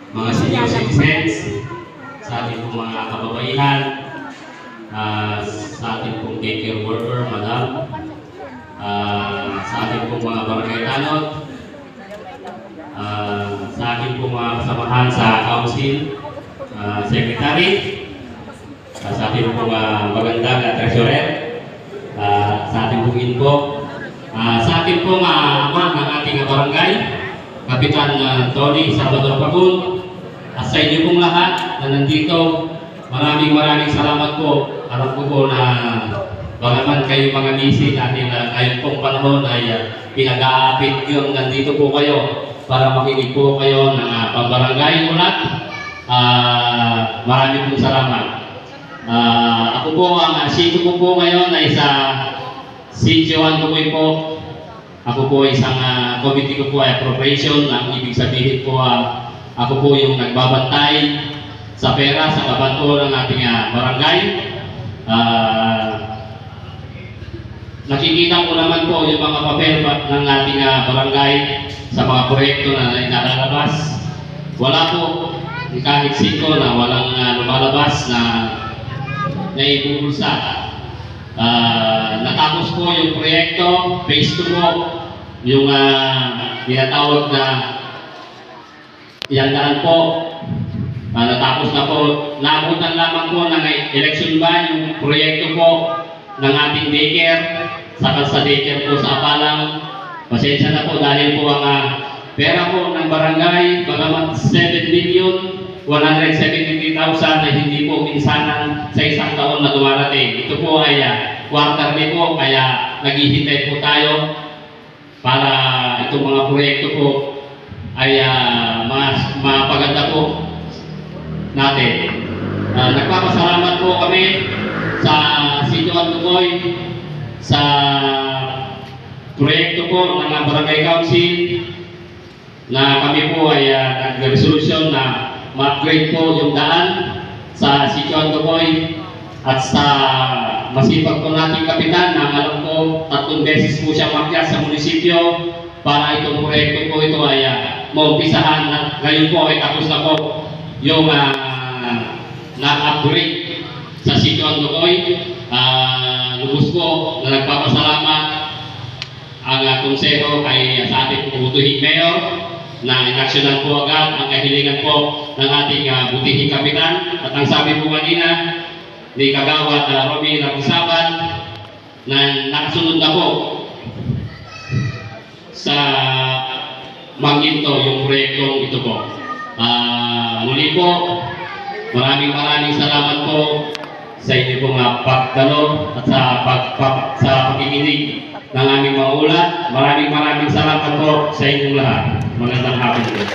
mga senior citizens, sa ating pong mga kababaihan, sa ating pong daycare worker, madam, sa ating pong mga barangay tanod, sa ating pong mga kasamahan sa council, secretary, sa ating pong magandang treasurer, sa ating pong info, sa ating pong ama ng ating barangay, Kapitan Tony Salvador Pagul, at sa inyo pong lahat na nandito, maraming salamat po. Alam ko po na bagaman kayo mga busy natin na kayo pong panahon ay pinag-aapit yung nandito po kayo para makinig po kayo ng pambarangay ulat. Maraming pong salamat. Ako po, ang sitio ko po ngayon ay sa Sitio Antukoy po. Ako po isang committee ko po ay appropriation. Ang ibig sabihin po, ako po yung nagbabantay sa pera sa kabanto ng ating barangay. Nakikita ko naman po yung mga papel ng ating barangay sa mga proyekto na nalalabas. Wala po kahit siko na walang lumalabas na naibubulsa. Natapos po yung proyekto, phase 2 po, yung tinatawag na Yandaan po. Natapos na po, naabutan lamang po ng election ban yung proyekto po ng ating daycare, saka sa daycare po sa Apalang. Pasensya na po dahil po ang pera po ng barangay, bagamat 7,173,000 na hindi po minsanan sa isang taon na dumarating. Ito po ay quarterly po, kaya naghihintay po tayo para itong mga proyekto po ay mas mapaganda po natin. Nagpapasalamat po kami sa Sitio Antukoy sa proyekto po ng Barangay Council na kami po ay nag-resolution na ma-upgrade po yung daan sa Sitio Antukoy at sa masipag po nating kapitan na alam ko 3 beses po siya makyas sa munisipyo para itong proyekto po ito ay maumpisahan at ngayon po ay tapos na po yung na-upgrade sa Sitio Antukoy. Lubos po na nagpapasalamat ang konseho kay sa ating butihing mayor na inaksyonan po agad ang kahilingan po ng ating butihing kapitan. At ang sabi po kanina ni Kagawad Romy Rapisaban na nakasunod na po sa Manginto yung proyektong ito po. Muli po, maraming salamat po sa inyo pong pagdalo at sa pakikinig ng aming mga ulat. Maraming salamat po sa inyong lahat. Magandang hapon po.